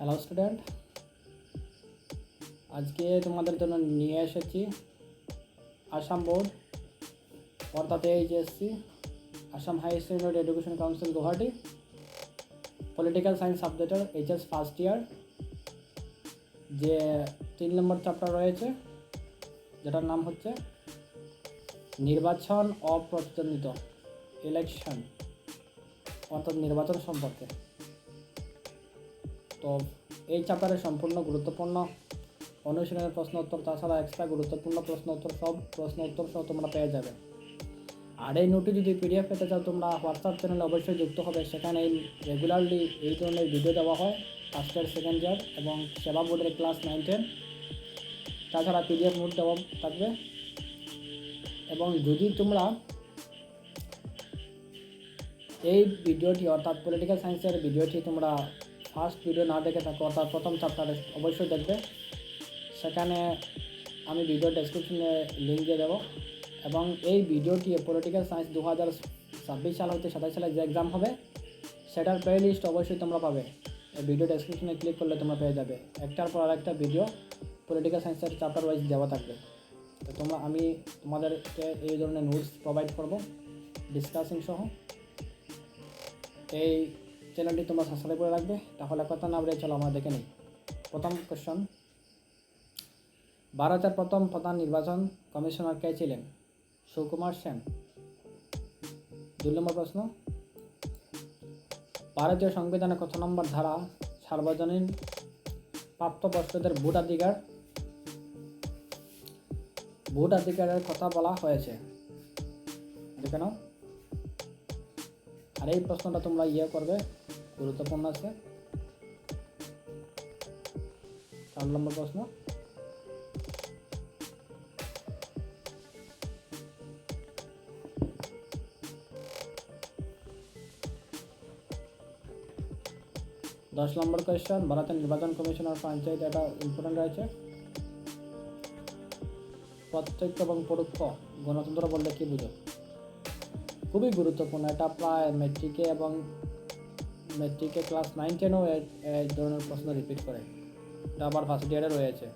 Hello student, আজকে তোমাদের জন্য নিয়ে এসেছি আসাম বোর্ড অর্থাৎ HSC Assam high standard education council Guwahati political science সাবজেক্টের এইচএস ফার্স্ট ইয়ার যে 3 নম্বর চ্যাপ্টার রয়েছে, যেটার নাম হচ্ছে নির্বাচন অপ্রতিদ্বন্দ্বিত, ইলেকশন অর্থাৎ নির্বাচন সম্পর্কে। তো এই চ্যাপ্টারে সম্পূর্ণ গুরুত্বপূর্ণ অনুশীলনের প্রশ্ন উত্তর, তাছাড়া এক্সট্রা গুরুত্বপূর্ণ প্রশ্ন উত্তর সহ তোমরা পেয়ে যাবে। আর এই নোটটি যদি পিডিএফ পেতে চাও তোমরা হোয়াটসঅ্যাপ চ্যানেলে অবশ্যই যুক্ত হবে। সেখানে রেগুলারলি এই ধরনের ভিডিও দেওয়া হয় ফার্স্ট ইয়ার, সেকেন্ড ইয়ার এবং সেবা বোর্ডের ক্লাস 9-10। তাছাড়া পিডিএফ নোট দেওয়া থাকবে। এবং যদি তোমরা এই ভিডিওটি অর্থাৎ পলিটিক্যাল সায়েন্সের ভিডিওটি তোমরা ফার্স্ট ভিডিও না দেখে থাকো অর্থাৎ প্রথম চ্যাপ্টারে, অবশ্যই দেখবে। সেখানে আমি ভিডিও ডেসক্রিপশনে লিঙ্ক দিয়ে দেবো। এবং এই ভিডিওটি পলিটিক্যাল সায়েন্স 2026 সাল হতে 27 সালে যে এক্সাম হবে সেটার প্লে লিস্ট অবশ্যই তোমরা পাবে। এই ভিডিও ডেসক্রিপশনে ক্লিক করলে তোমরা পেয়ে যাবে। একটার পর আরেকটা ভিডিও পলিটিক্যাল সায়েন্সের চ্যাপ্টার ওয়াইজ দেওয়া থাকবে। তো আমি তোমাদেরকে এই ধরনের নোটস প্রোভাইড করব ডিসকাসিং সহ। এই চ্যানেলটি তোমরা সাবস্ক্রাইব করে রাখবে। তাহলে কথা না বলে চলো আমরা দেখে নিই। প্রথম কোশ্চেন, ভারতের প্রথম প্রধান নির্বাচন কমিশনার কে ছিলেন? সুকুমার সেন। 2 নম্বর প্রশ্ন, ভারতীয় সংবিধানে কত নম্বর ধারা সার্বজনীন প্রাপ্তবয়স্কদের ভোটাধিকারের কথা বলা হয়েছে? দেখে নাও। আর এই প্রশ্নটা তোমরা করবে, গুরুত্বপূর্ণ আছে। 4 নম্বর প্রশ্ন, দশ নম্বর কোয়েশ্চেন, ভারতের নির্বাচন কমিশনার পঞ্চায়েত, এটা ইম্পর্টেন্ট রয়েছে। প্রত্যক্ষ এবং পরোক্ষ গণতন্ত্র বলতে কি বুঝো? খুবই গুরুত্বপূর্ণ। এটা প্রায় মেট্রিকে ক্লাস 9-10ও এই ধরনের প্রশ্ন রিপিট করে। এটা আবার ফার্স্ট ইয়ারে রয়েছে।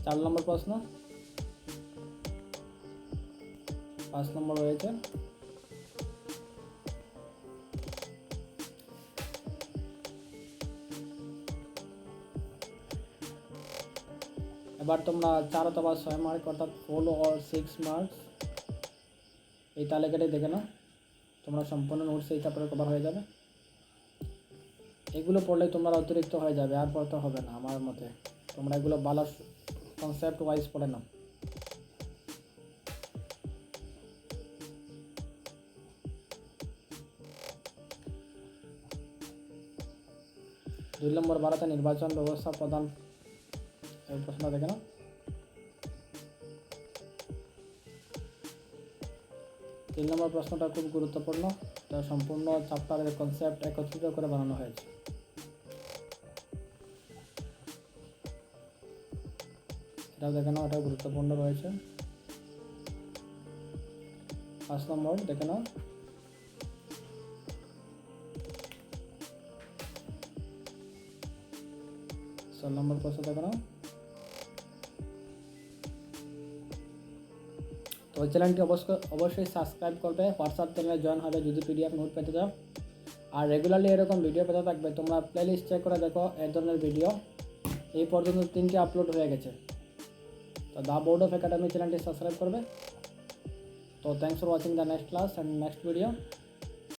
চার নম্বর প্রশ্ন, 5 নম্বর রয়েছে। এবার তোমরা 4 অথবা 6 মার্ক অর্থাৎ 4 or 6 মার্কস এই তালিকাটি দেখে নাও। তোমরা সম্পূর্ণ নোটস এই চ্যাপ্টারে কভার হয়ে যাবে। এগুলো পড়লে তোমরা অতিরিক্ত হয়ে যাবে, আর পড়তে হবে না আমার মতে। তোমরা এগুলো ভালো কনসেপ্ট ওয়াইজ পড়ে নাও। দুই নম্বর, ভারতের নির্বাচন ব্যবস্থা প্রধান, এই প্রশ্ন দেখে নাও। 3 নম্বর প্রশ্নটা খুব গুরুত্বপূর্ণ। এটা সম্পূর্ণ চ্যাপ্টারের কনসেপ্ট একত্রিত করে বানানো হয়েছে। এটাও দেখে নাও, এটাও গুরুত্বপূর্ণ রয়েছে। 5 নম্বর দেখে নাও। 6 নম্বর প্রশ্ন দেখে নাও। তো ওই চ্যানেলটি অবশ্যই সাবস্ক্রাইব করবে, হোয়াটসঅ্যাপ চ্যানেলে জয়েন হবে যদি পিডিএফ নোট পেতে চাও। আর রেগুলারলি এরকম ভিডিও পেতে থাকবে। তোমরা প্লেলিস্ট চেক করে দেখো, এই ধরনের ভিডিও এই পর্যন্ত 3টি আপলোড হয়ে গেছে। তো দ্য বোর্ড অফ একাডেমি চ্যানেলটি সাবস্ক্রাইব করবে। তো thanks for watching the next class and next video.